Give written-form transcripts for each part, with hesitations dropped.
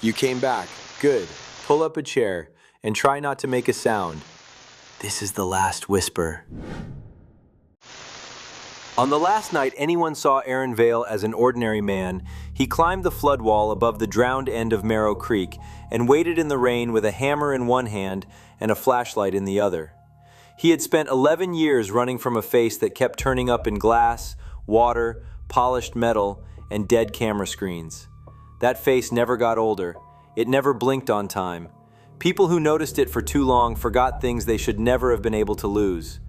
You came back. Good. Pull up a chair and try not to make a sound. This is the last whisper. On the last night anyone saw Aaron Vale as an ordinary man, he climbed the flood wall above the drowned end of Merrow Creek and waited in the rain with a hammer in one hand and a flashlight in the other. He had spent 11 years running from a face that kept turning up in glass, water, polished metal, and dead camera screens. That face never got older. It never blinked on time. People who noticed it for too long forgot things they should never have been able to lose.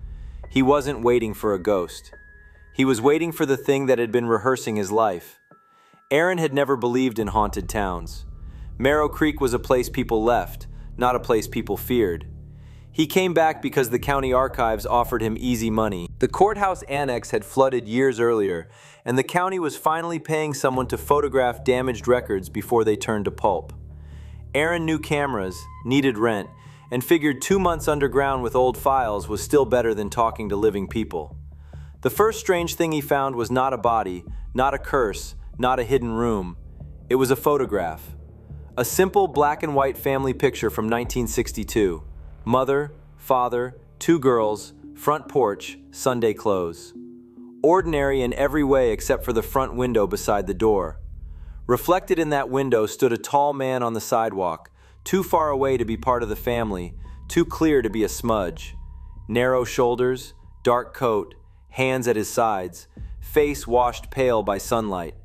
He wasn't waiting for a ghost. He was waiting for the thing that had been rehearsing his life. Aaron had never believed in haunted towns. Merrow Creek was a place people left, not a place people feared. He came back because the county archives offered him easy money. The courthouse annex had flooded years earlier, and the county was finally paying someone to photograph damaged records before they turned to pulp. Aaron knew cameras, needed rent, and figured 2 months underground with old files was still better than talking to living people. The first strange thing he found was not a body, not a curse, not a hidden room. It was a photograph. A simple black and white family picture from 1962. Mother, father, 2 girls, front porch, Sunday clothes. Ordinary in every way except for the front window beside the door. Reflected in that window stood a tall man on the sidewalk, too far away to be part of the family, too clear to be a smudge. Narrow shoulders, dark coat, hands at his sides, face washed pale by sunlight.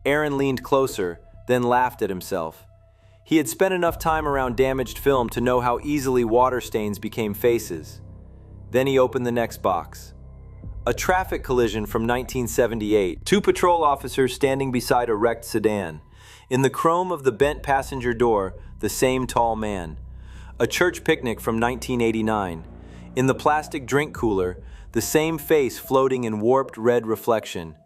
Aaron leaned closer, then laughed at himself. He had spent enough time around damaged film to know how easily water stains became faces. Then he opened the next box. A traffic collision from 1978. 2 patrol officers standing beside a wrecked sedan. In the chrome of the bent passenger door, the same tall man. A church picnic from 1989. In the plastic drink cooler, the same face floating in warped red reflection.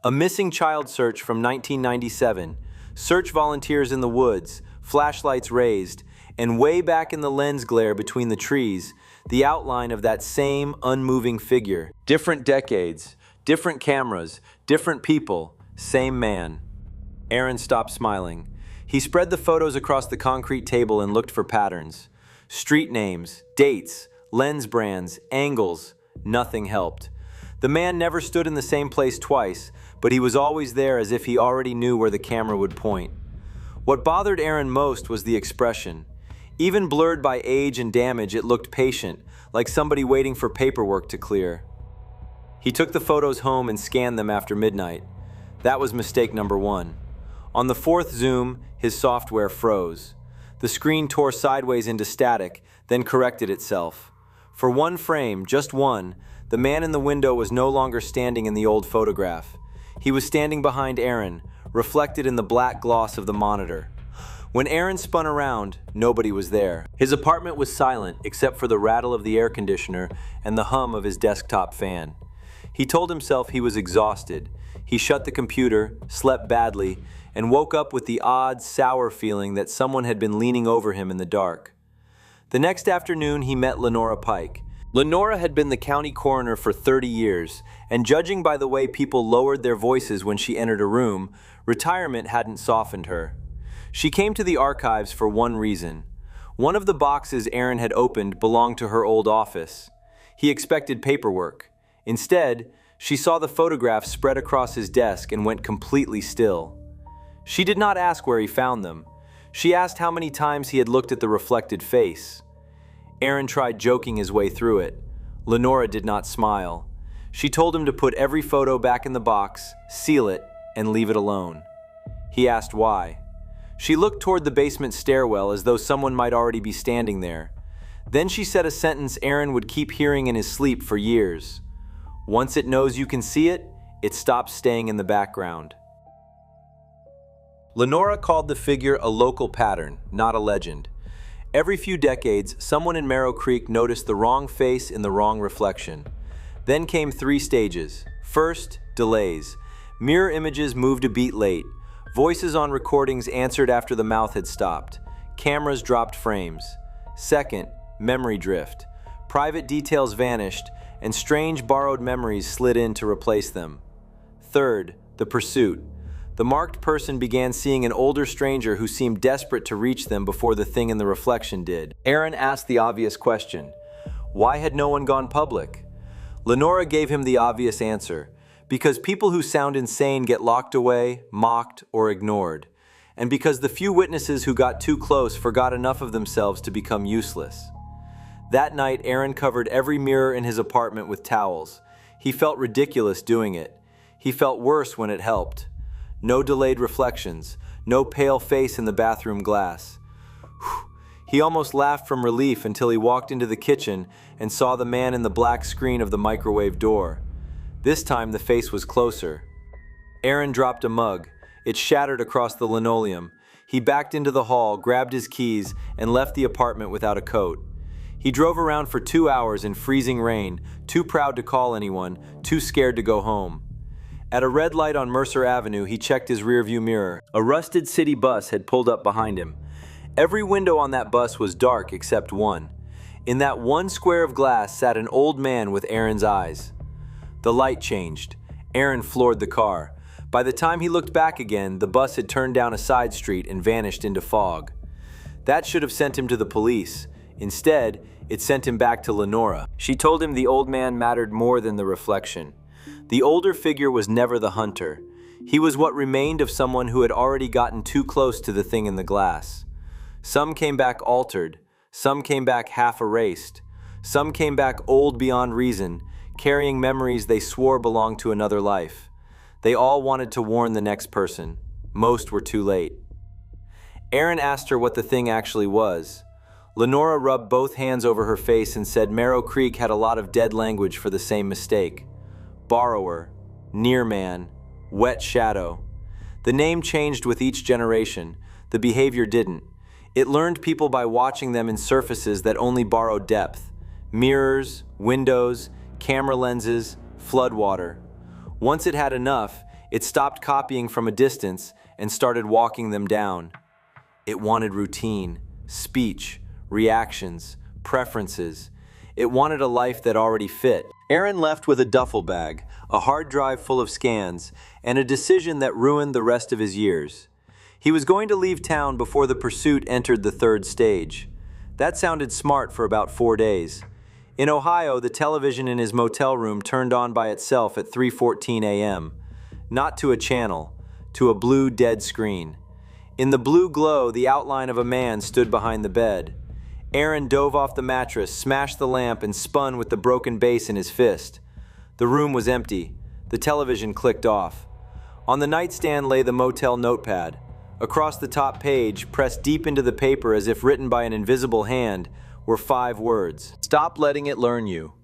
A missing child search from 1997. Search volunteers in the woods, flashlights raised, and way back in the lens glare between the trees, the outline of that same unmoving figure. Different decades, different cameras, different people, same man. Aaron stopped smiling. He spread the photos across the concrete table and looked for patterns. Street names, dates, lens brands, angles. Nothing helped. The man never stood in the same place twice, but he was always there as if he already knew where the camera would point. What bothered Aaron most was the expression. Even blurred by age and damage, it looked patient, like somebody waiting for paperwork to clear. He took the photos home and scanned them after midnight. That was mistake number 1. On the 4th zoom, his software froze. The screen tore sideways into static, then corrected itself. For 1 frame, just one, the man in the window was no longer standing in the old photograph. He was standing behind Aaron, reflected in the black gloss of the monitor. When Aaron spun around, nobody was there. His apartment was silent except for the rattle of the air conditioner and the hum of his desktop fan. He told himself he was exhausted. He shut the computer, slept badly, and woke up with the odd, sour feeling that someone had been leaning over him in the dark. The next afternoon, he met Lenora Pike. Lenora had been the county coroner for 30 years, and judging by the way people lowered their voices when she entered a room, retirement hadn't softened her. She came to the archives for one reason. One of the boxes Aaron had opened belonged to her old office. He expected paperwork. Instead, she saw the photographs spread across his desk and went completely still. She did not ask where he found them. She asked how many times he had looked at the reflected face. Aaron tried joking his way through it. Lenora did not smile. She told him to put every photo back in the box, seal it, and leave it alone. He asked why. She looked toward the basement stairwell as though someone might already be standing there. Then she said a sentence Aaron would keep hearing in his sleep for years. Once it knows you can see it, it stops staying in the background. Lenora called the figure a local pattern, not a legend. Every few decades, someone in Merrow Creek noticed the wrong face in the wrong reflection. Then came 3 stages. First, delays. Mirror images moved a beat late. Voices on recordings answered after the mouth had stopped. Cameras dropped frames. Second, memory drift. Private details vanished, and strange borrowed memories slid in to replace them. Third, the pursuit. The marked person began seeing an older stranger who seemed desperate to reach them before the thing in the reflection did. Aaron asked the obvious question. Why had no one gone public? Lenora gave him the obvious answer. Because people who sound insane get locked away, mocked, or ignored. And because the few witnesses who got too close forgot enough of themselves to become useless. That night, Aaron covered every mirror in his apartment with towels. He felt ridiculous doing it. He felt worse when it helped. No delayed reflections, no pale face in the bathroom glass. He almost laughed from relief until he walked into the kitchen and saw the man in the black screen of the microwave door. This time the face was closer. Aaron dropped a mug. It shattered across the linoleum. He backed into the hall, grabbed his keys, and left the apartment without a coat. He drove around for 2 hours in freezing rain, too proud to call anyone, too scared to go home. At a red light on Mercer Avenue, he checked his rearview mirror. A rusted city bus had pulled up behind him. Every window on that bus was dark except one. In that one square of glass sat an old man with Aaron's eyes. The light changed. Aaron floored the car. By the time he looked back again, the bus had turned down a side street and vanished into fog. That should have sent him to the police. Instead, it sent him back to Lenora. She told him the old man mattered more than the reflection. The older figure was never the hunter. He was what remained of someone who had already gotten too close to the thing in the glass. Some came back altered. Some came back half erased. Some came back old beyond reason, carrying memories they swore belonged to another life. They all wanted to warn the next person. Most were too late. Aaron asked her what the thing actually was. Lenora rubbed both hands over her face and said Merrow Creek had a lot of dead language for the same mistake. Borrower, near man, wet shadow. The name changed with each generation. The behavior didn't. It learned people by watching them in surfaces that only borrowed depth. Mirrors, windows, camera lenses, floodwater. Once it had enough, it stopped copying from a distance and started walking them down. It wanted routine, speech, reactions, preferences. It wanted a life that already fit. Aaron left with a duffel bag, a hard drive full of scans, and a decision that ruined the rest of his years. He was going to leave town before the pursuit entered the third stage. That sounded smart for about 4 days. In Ohio, the television in his motel room turned on by itself at 3:14 a.m. Not to a channel, to a blue dead screen. In the blue glow, the outline of a man stood behind the bed. Aaron dove off the mattress, smashed the lamp, and spun with the broken base in his fist. The room was empty. The television clicked off. On the nightstand lay the motel notepad. Across the top page, pressed deep into the paper as if written by an invisible hand, were 5 words. Stop letting it learn you.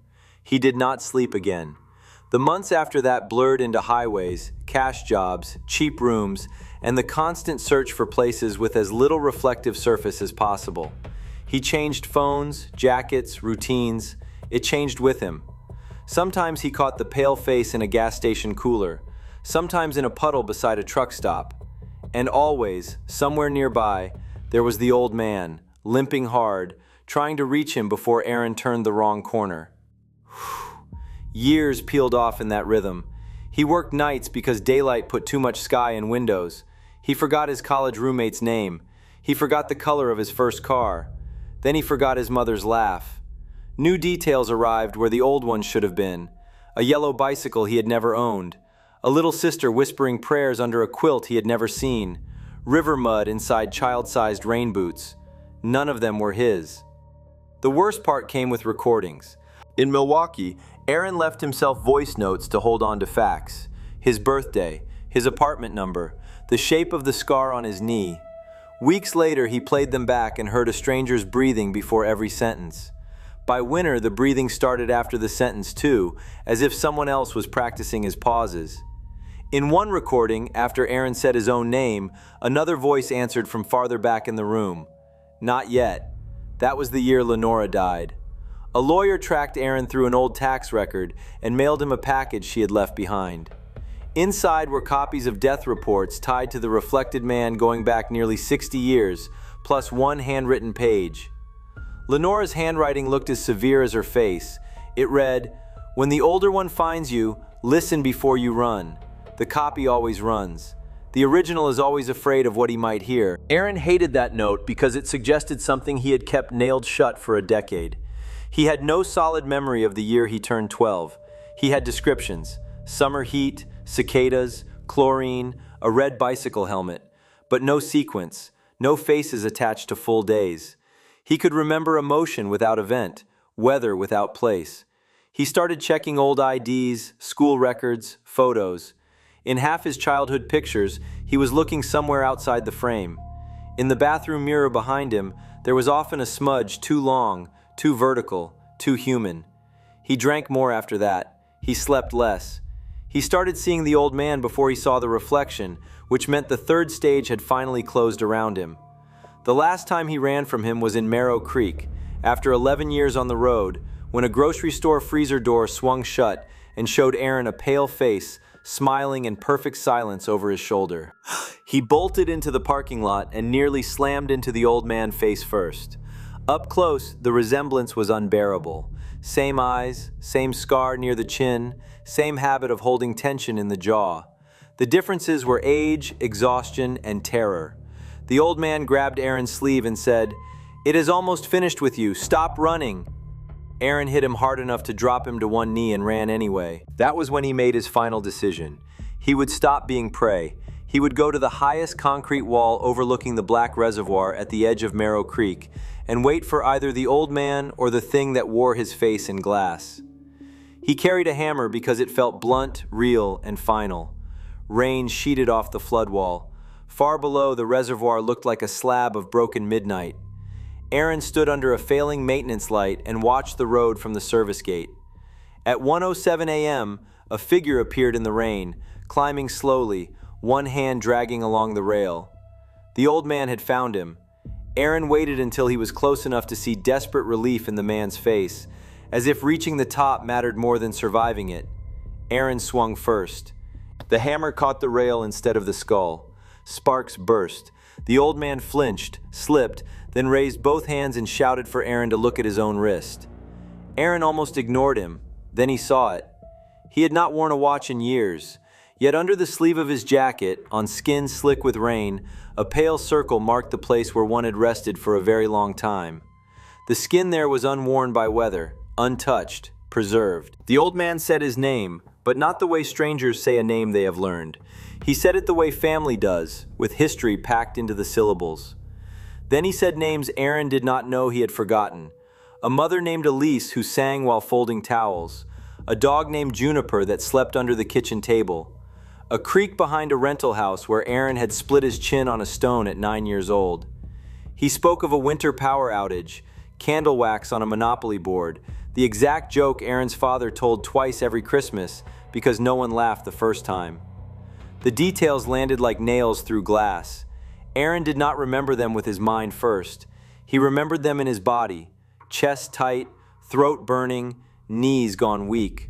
He did not sleep again. The months after that blurred into highways, cash jobs, cheap rooms, and the constant search for places with as little reflective surface as possible. He changed phones, jackets, routines. It changed with him. Sometimes he caught the pale face in a gas station cooler, sometimes in a puddle beside a truck stop. And always, somewhere nearby, there was the old man, limping hard, trying to reach him before Aaron turned the wrong corner. Years peeled off in that rhythm. He worked nights because daylight put too much sky in windows. He forgot his college roommate's name. He forgot the color of his first car. Then he forgot his mother's laugh. New details arrived where the old ones should have been. A yellow bicycle he had never owned. A little sister whispering prayers under a quilt he had never seen. River mud inside child-sized rain boots. None of them were his. The worst part came with recordings. In Milwaukee, Aaron left himself voice notes to hold on to facts. His birthday, his apartment number, the shape of the scar on his knee. Weeks later, he played them back and heard a stranger's breathing before every sentence. By winter, the breathing started after the sentence too, as if someone else was practicing his pauses. In one recording, after Aaron said his own name, another voice answered from farther back in the room. Not yet. That was the year Lenora died. A lawyer tracked Aaron through an old tax record and mailed him a package she had left behind. Inside were copies of death reports tied to the reflected man going back nearly 60 years, plus one handwritten page. Lenora's handwriting looked as severe as her face. It read, "When the older one finds you, listen before you run. The copy always runs. The original is always afraid of what he might hear. Aaron hated that note because it suggested something he had kept nailed shut for a decade. He had no solid memory of the year he turned 12. He had descriptions: summer heat, cicadas, chlorine, a red bicycle helmet, but no sequence, no faces attached to full days. He could remember emotion without event, weather without place. He started checking old IDs, school records, photos. In half his childhood pictures, he was looking somewhere outside the frame. In the bathroom mirror behind him, there was often a smudge too long, too vertical, too human. He drank more after that. He slept less. He started seeing the old man before he saw the reflection, which meant the third stage had finally closed around him. The last time he ran from him was in Marrow Creek, after 11 years on the road, when a grocery store freezer door swung shut and showed Aaron a pale face, smiling in perfect silence over his shoulder. He bolted into the parking lot and nearly slammed into the old man face first. Up close, the resemblance was unbearable. Same eyes, same scar near the chin, same habit of holding tension in the jaw. The differences were age, exhaustion, and terror. The old man grabbed Aaron's sleeve and said, "It is almost finished with you. Stop running." Aaron hit him hard enough to drop him to one knee and ran anyway. That was when he made his final decision. He would stop being prey. He would go to the highest concrete wall overlooking the black reservoir at the edge of Marrow Creek and wait for either the old man or the thing that wore his face in glass. He carried a hammer because it felt blunt, real, and final. Rain sheeted off the flood wall. Far below, the reservoir looked like a slab of broken midnight. Aaron stood under a failing maintenance light and watched the road from the service gate. At 1:07 a.m., a figure appeared in the rain, climbing slowly, one hand dragging along the rail. The old man had found him. Aaron waited until he was close enough to see desperate relief in the man's face, as if reaching the top mattered more than surviving it. Aaron swung first. The hammer caught the rail instead of the skull. Sparks burst. The old man flinched, slipped, then raised both hands and shouted for Aaron to look at his own wrist. Aaron almost ignored him. Then he saw it. He had not worn a watch in years, yet under the sleeve of his jacket, on skin slick with rain, a pale circle marked the place where one had rested for a very long time. The skin there was unworn by weather, untouched, preserved. The old man said his name, but not the way strangers say a name they have learned. He said it the way family does, with history packed into the syllables. Then he said names Aaron did not know he had forgotten. A mother named Elise who sang while folding towels. A dog named Juniper that slept under the kitchen table. A creek behind a rental house where Aaron had split his chin on a stone at 9 years old. He spoke of a winter power outage, candle wax on a Monopoly board, the exact joke Aaron's father told twice every Christmas because no one laughed the first time. The details landed like nails through glass. Aaron did not remember them with his mind first. He remembered them in his body, chest tight, throat burning, knees gone weak.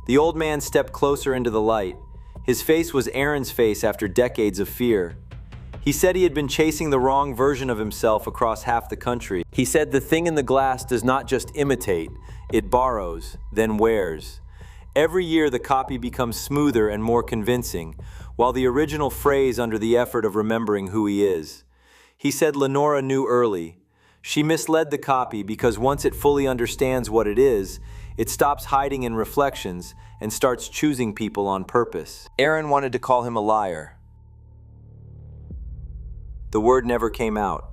The old man stepped closer into the light. His face was Aaron's face after decades of fear. He said he had been chasing the wrong version of himself across half the country. He said the thing in the glass does not just imitate, it borrows, then wears. Every year the copy becomes smoother and more convincing, while the original frays under the effort of remembering who he is. He said Lenora knew early. She misled the copy because once it fully understands what it is, it stops hiding in reflections and starts choosing people on purpose. Aaron wanted to call him a liar. The word never came out.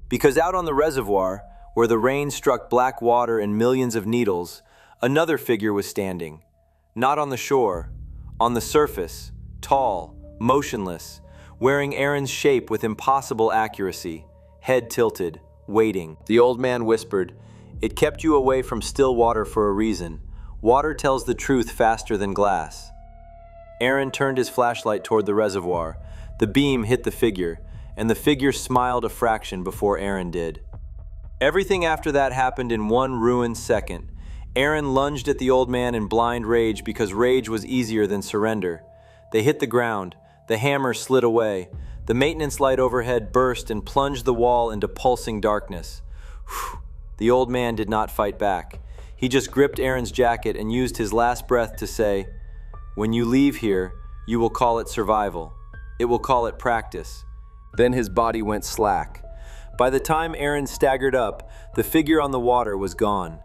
Because out on the reservoir, where the rain struck black water and millions of needles, another figure was standing. Not on the shore, on the surface, tall, motionless, wearing Aaron's shape with impossible accuracy, head tilted, waiting. The old man whispered, "It kept you away from still water for a reason. Water tells the truth faster than glass." Aaron turned his flashlight toward the reservoir. The beam hit the figure, and the figure smiled a fraction before Aaron did. Everything after that happened in one ruined second. Aaron lunged at the old man in blind rage because rage was easier than surrender. They hit the ground. The hammer slid away. The maintenance light overhead burst and plunged the wall into pulsing darkness. The old man did not fight back. He just gripped Aaron's jacket and used his last breath to say, "When you leave here, you will call it survival. It will call it practice. Then his body went slack. By the time Aaron staggered up, the figure on the water was gone.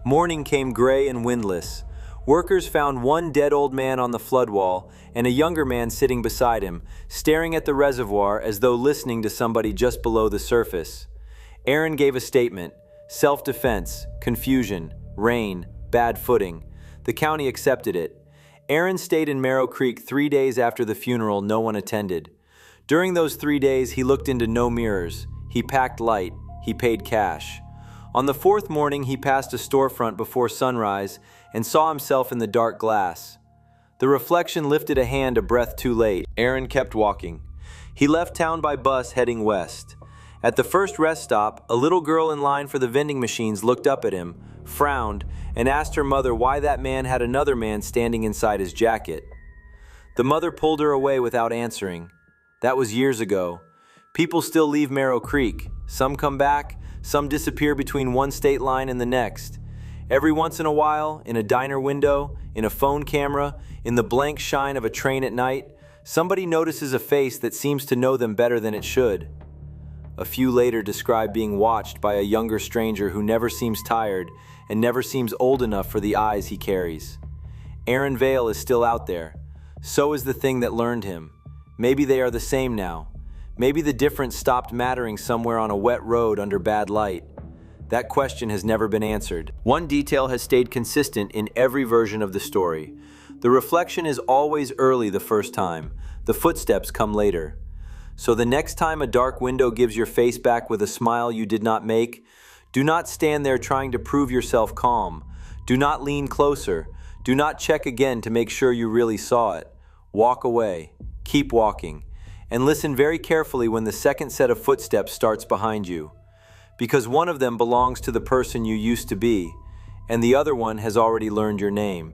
Morning came gray and windless. Workers found one dead old man on the flood wall and a younger man sitting beside him, staring at the reservoir as though listening to somebody just below the surface. Aaron gave a statement: self-defense, confusion, rain, bad footing. The county accepted it. Aaron stayed in Marrow Creek 3 days after the funeral. No one attended. During those 3 days, he looked into no mirrors. He packed light. He paid cash. On the 4th morning, he passed a storefront before sunrise and saw himself in the dark glass. The reflection lifted a hand a breath too late. Aaron kept walking. He left town by bus heading west. At the first rest stop, a little girl in line for the vending machines looked up at him, frowned, and asked her mother why that man had another man standing inside his jacket. The mother pulled her away without answering. That was years ago. People still leave Marrow Creek. Some come back, some disappear between one state line and the next. Every once in a while, in a diner window, in a phone camera, in the blank shine of a train at night, somebody notices a face that seems to know them better than it should. A few later describe being watched by a younger stranger who never seems tired and never seems old enough for the eyes he carries. Aaron Vale is still out there. So is the thing that learned him. Maybe they are the same now. Maybe the difference stopped mattering somewhere on a wet road under bad light. That question has never been answered. One detail has stayed consistent in every version of the story. The reflection is always early the first time. The footsteps come later. So the next time a dark window gives your face back with a smile you did not make, do not stand there trying to prove yourself calm. Do not lean closer. Do not check again to make sure you really saw it. Walk away. Keep walking. And listen very carefully when the second set of footsteps starts behind you. Because one of them belongs to the person you used to be, and the other one has already learned your name.